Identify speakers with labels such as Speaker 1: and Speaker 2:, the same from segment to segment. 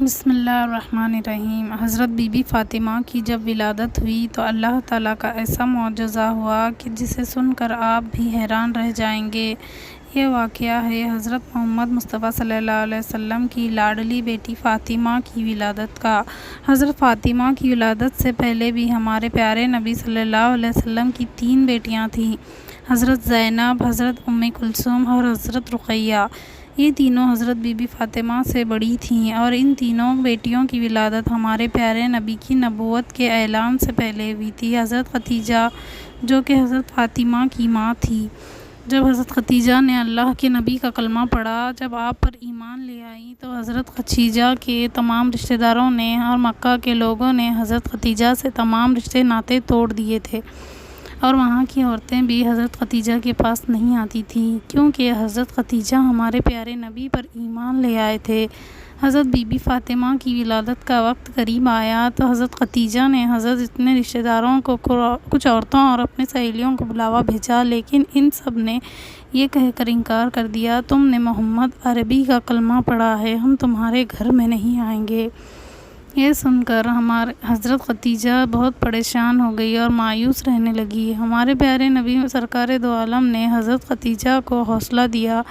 Speaker 1: بسم اللہ الرحمن الرحیم۔ حضرت بی بی فاطمہ کی جب ولادت ہوئی تو اللہ تعالیٰ کا ایسا معجزہ ہوا کہ جسے سن کر آپ بھی حیران رہ جائیں گے۔ یہ واقعہ ہے حضرت محمد مصطفیٰ صلی اللہ علیہ وسلم کی لاڈلی بیٹی فاطمہ کی ولادت کا۔ حضرت فاطمہ کی ولادت سے پہلے بھی ہمارے پیارے نبی صلی اللہ علیہ وسلم کی 3 بیٹیاں تھیں، حضرت زینب، حضرت ام کلثوم اور حضرت رقیہ۔ یہ تینوں حضرت بی بی فاطمہ سے بڑی تھیں اور ان تینوں بیٹیوں کی ولادت ہمارے پیارے نبی کی نبوت کے اعلان سے پہلے ہوئی تھی۔ حضرت خدیجہ جو کہ حضرت فاطمہ کی ماں تھی، جب حضرت خدیجہ نے اللہ کے نبی کا کلمہ پڑھا، جب آپ پر ایمان لے آئیں تو حضرت خدیجہ کے تمام رشتہ داروں نے اور مکہ کے لوگوں نے حضرت خدیجہ سے تمام رشتے ناطے توڑ دیے تھے، اور وہاں کی عورتیں بھی حضرت خدیجہ کے پاس نہیں آتی تھیں، کیونکہ حضرت خدیجہ ہمارے پیارے نبی پر ایمان لے آئے تھے۔ حضرت بی بی فاطمہ کی ولادت کا وقت قریب آیا تو حضرت خدیجہ نے حضرت اپنے رشتہ داروں کو، کچھ عورتوں اور اپنے سہیلیوں کو بلاوا بھیجا، لیکن ان سب نے یہ کہہ کر انکار کر دیا، تم نے محمد عربی کا کلمہ پڑھا ہے، ہم تمہارے گھر میں نہیں آئیں گے۔ یہ سن کر ہمارے حضرت خدیجہ بہت پریشان ہو گئی اور مایوس رہنے لگی۔ ہمارے پیارے نبی سرکار دو عالم نے حضرت خدیجہ کو حوصلہ دیا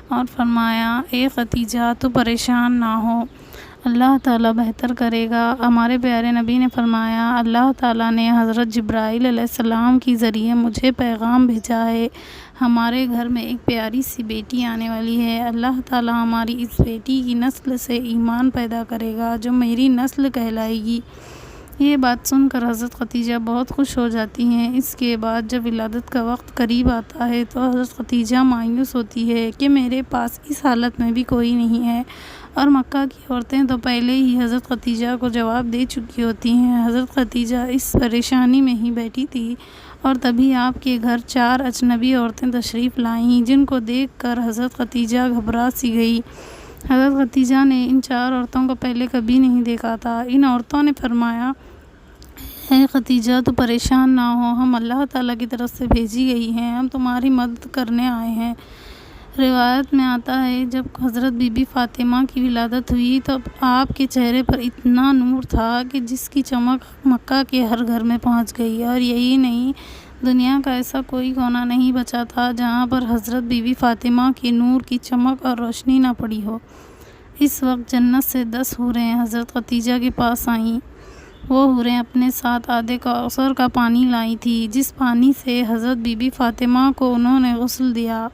Speaker 1: اور فرمایا، اے خدیجہ تو پریشان نہ ہو، اللہ تعالیٰ بہتر کرے گا۔ ہمارے پیارے نبی نے فرمایا، اللہ تعالیٰ نے حضرت جبرائیل علیہ السلام کے ذریعے مجھے پیغام بھیجا ہے، ہمارے گھر میں ایک پیاری سی بیٹی آنے والی ہے، اللہ تعالیٰ ہماری اس بیٹی کی نسل سے ایمان پیدا کرے گا جو میری نسل کہلائے گی۔ یہ بات سن کر حضرت خدیجہ بہت خوش ہو جاتی ہیں۔ اس کے بعد جب ولادت کا وقت قریب آتا ہے تو حضرت خدیجہ مایوس ہوتی ہے کہ میرے پاس اس حالت میں بھی کوئی نہیں ہے، اور مکہ کی عورتیں تو پہلے ہی حضرت خدیجہ کو جواب دے چکی ہوتی ہیں۔ حضرت خدیجہ اس پریشانی میں ہی بیٹھی تھی اور تبھی آپ کے گھر 4 اجنبی عورتیں تشریف لائیں، جن کو دیکھ کر حضرت خدیجہ گھبرا سی گئی۔ حضرت خدیجہ نے ان 4 عورتوں کو پہلے کبھی نہیں دیکھا تھا۔ ان عورتوں نے فرمایا، اے خدیجہ تو پریشان نہ ہو، ہم اللہ تعالیٰ کی طرف سے بھیجی گئی ہیں، ہم تمہاری مدد کرنے آئے ہیں۔ روایت میں آتا ہے جب حضرت بی بی فاطمہ کی ولادت ہوئی تو آپ کے چہرے پر اتنا نور تھا کہ جس کی چمک مکہ کے ہر گھر میں پہنچ گئی، اور یہی نہیں، دنیا کا ایسا کوئی کونا نہیں بچا تھا جہاں پر حضرت بی بی فاطمہ کے نور کی چمک اور روشنی نہ پڑی ہو۔ اس وقت جنت سے 10 حوریں حضرت خدیجہ کے پاس آئیں۔ وہ حوریں اپنے ساتھ آدھے کوثر کا پانی لائی تھی، جس پانی سے حضرت بی بی فاطمہ کو انہوں نے غسل دیا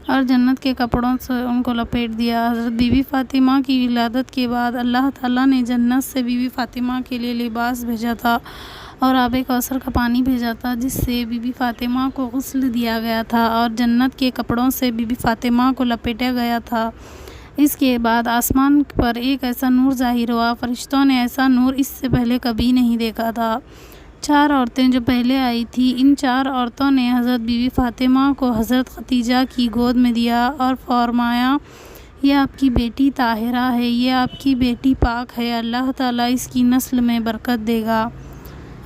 Speaker 1: اور جنت کے کپڑوں سے ان کو لپیٹ دیا۔ حضرت بی بی فاطمہ کی ولادت کے بعد اللہ تعالیٰ نے جنت سے بی بی فاطمہ کے لیے لباس بھیجا تھا اور آب کوثر کا پانی بھیجا تھا، جس سے بی بی فاطمہ کو غسل دیا گیا تھا اور جنت کے کپڑوں سے بی بی فاطمہ کو لپیٹا گیا تھا۔ اس کے بعد آسمان پر ایک ایسا نور ظاہر ہوا، فرشتوں نے ایسا نور اس سے پہلے کبھی نہیں دیکھا تھا۔ 4 عورتیں جو پہلے آئی تھیں، ان 4 عورتوں نے حضرت بی بی فاطمہ کو حضرت خدیجہ کی گود میں دیا اور فرمایا، یہ آپ کی بیٹی طاہرہ ہے، یہ آپ کی بیٹی پاک ہے، اللہ تعالیٰ اس کی نسل میں برکت دے گا۔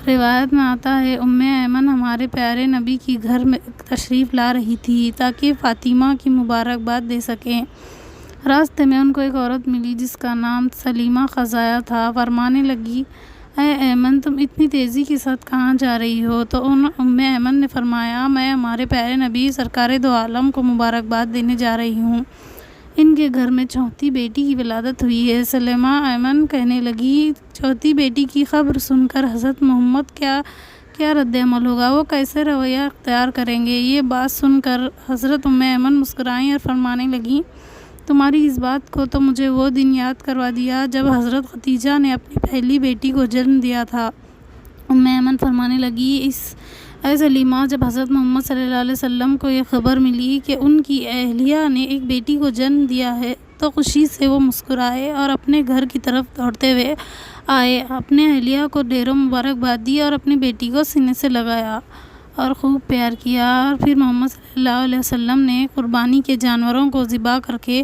Speaker 1: روایت میں آتا ہے ام ایمن ہمارے پیارے نبی کی گھر میں تشریف لا رہی تھی تاکہ فاطمہ کی مبارکباد دے سکیں۔ راستے میں ان کو ایک عورت ملی جس کا نام سلیمہ خزاعہ تھا۔ فرمانے لگی، اے ایمن تم اتنی تیزی کے ساتھ کہاں جا رہی ہو؟ تو ام ایمن نے فرمایا، میں ہمارے پیارے نبی سرکار دو عالم کو مبارکباد دینے جا رہی ہوں، ان کے گھر میں 4تھی بیٹی کی ولادت ہوئی ہے۔ سلیمہ ایمن کہنے لگی، 4تھی بیٹی کی خبر سن کر حضرت محمد کیا رد عمل ہوگا، وہ کیسے رویہ اختیار کریں گے؟ یہ بات سن کر حضرت ام ایمن مسکرائیں اور فرمانے لگیں، تمہاری اس بات کو تو مجھے وہ دن یاد کروا دیا جب حضرت خدیجہ نے اپنی پہلی بیٹی کو جنم دیا تھا۔ ام ایمن فرمانے لگی، اے سلیمہ، جب حضرت محمد صلی اللہ علیہ وسلم کو یہ خبر ملی کہ ان کی اہلیہ نے ایک بیٹی کو جنم دیا ہے تو خوشی سے وہ مسکرائے اور اپنے گھر کی طرف دوڑتے ہوئے آئے، اپنے اہلیہ کو ڈھیروں مبارکباد دی اور اپنی بیٹی کو سینے سے لگایا اور خوب پیار کیا، اور پھر محمد صلی اللہ علیہ وسلم نے قربانی کے جانوروں کو ذبح کر کے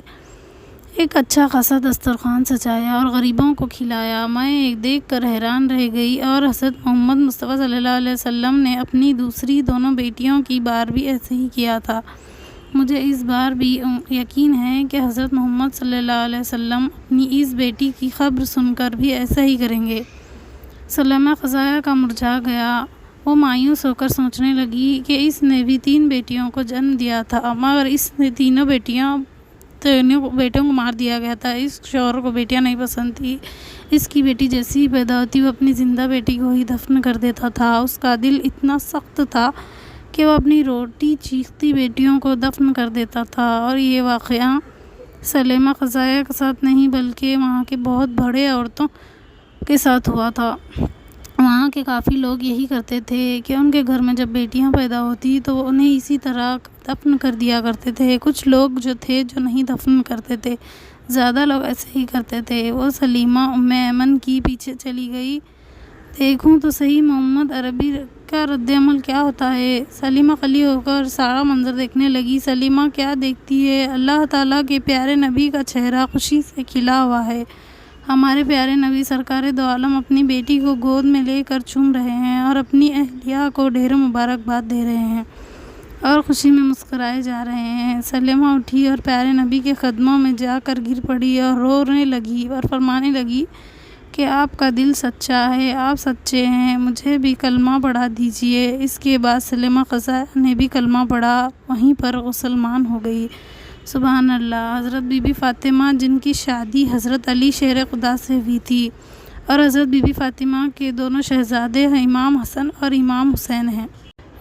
Speaker 1: ایک اچھا خاصا دسترخوان سجایا اور غریبوں کو کھلایا۔ میں دیکھ کر حیران رہ گئی، اور حضرت محمد مصطفیٰ صلی اللہ علیہ وسلم نے اپنی دوسری دونوں بیٹیوں کی بار بھی ایسے ہی کیا تھا۔ مجھے اس بار بھی یقین ہے کہ حضرت محمد صلی اللہ علیہ وسلم اپنی اس بیٹی کی خبر سن کر بھی ایسا ہی کریں گے۔ سلیمہ خزایا کا مرجھا گیا۔ وہ مایوس ہو کر سوچنے لگی کہ اس نے بھی 3 بیٹیوں کو جنم دیا تھا، مگر اس نے تینوں بیٹوں کو مار دیا گیا تھا۔ اس شوہر کو بیٹیاں نہیں پسند تھی۔ اس کی بیٹی جیسی ہی پیدا ہوتی وہ اپنی زندہ بیٹی کو ہی دفن کر دیتا تھا۔ اس کا دل اتنا سخت تھا کہ وہ اپنی روٹی چیختی بیٹیوں کو دفن کر دیتا تھا۔ اور یہ واقعہ سلیمہ خزایا کے ساتھ نہیں بلکہ وہاں کے بہت بڑے عورتوں کے ساتھ ہوا تھا۔ وہاں کے کافی لوگ یہی کرتے تھے کہ ان کے گھر میں جب بیٹیاں پیدا ہوتی تو وہ انہیں اسی طرح دفن کر دیا کرتے تھے۔ کچھ لوگ جو نہیں دفن کرتے تھے، زیادہ لوگ ایسے ہی کرتے تھے۔ وہ سلیمہ ام ایمن کی پیچھے چلی گئی۔ دیکھوں تو صحیح محمد عربی کا رد عمل کیا ہوتا ہے۔ سلیمہ خلی ہو کر سارا منظر دیکھنے لگی۔ سلیمہ کیا دیکھتی ہے؟ اللہ تعالیٰ کے پیارے نبی کا چہرہ خوشی سے کھلا ہوا ہے۔ ہمارے پیارے نبی سرکار دو عالم اپنی بیٹی کو گود میں لے کر چوم رہے ہیں اور اپنی اہلیہ کو ڈھیر مبارکباد دے رہے ہیں اور خوشی میں مسکرائے جا رہے ہیں۔ سلیمہ اٹھی اور پیارے نبی کے قدموں میں جا کر گر پڑی اور رونے لگی اور فرمانے لگی کہ آپ کا دل سچا ہے، آپ سچے ہیں، مجھے بھی کلمہ پڑھا دیجیے۔ اس کے بعد سلیمہ خزایا نے بھی کلمہ پڑھا، وہیں پر مسلمان ہو گئی۔ سبحان اللہ۔ حضرت بی بی فاطمہ جن کی شادی حضرت علی شیر خدا سے ہوئی تھی اور حضرت بی بی فاطمہ کے دونوں شہزادے امام حسن اور امام حسین ہیں۔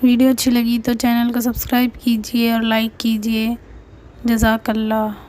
Speaker 1: ویڈیو اچھی لگی تو چینل کو سبسکرائب کیجیے اور لائک کیجیے۔ جزاک اللہ۔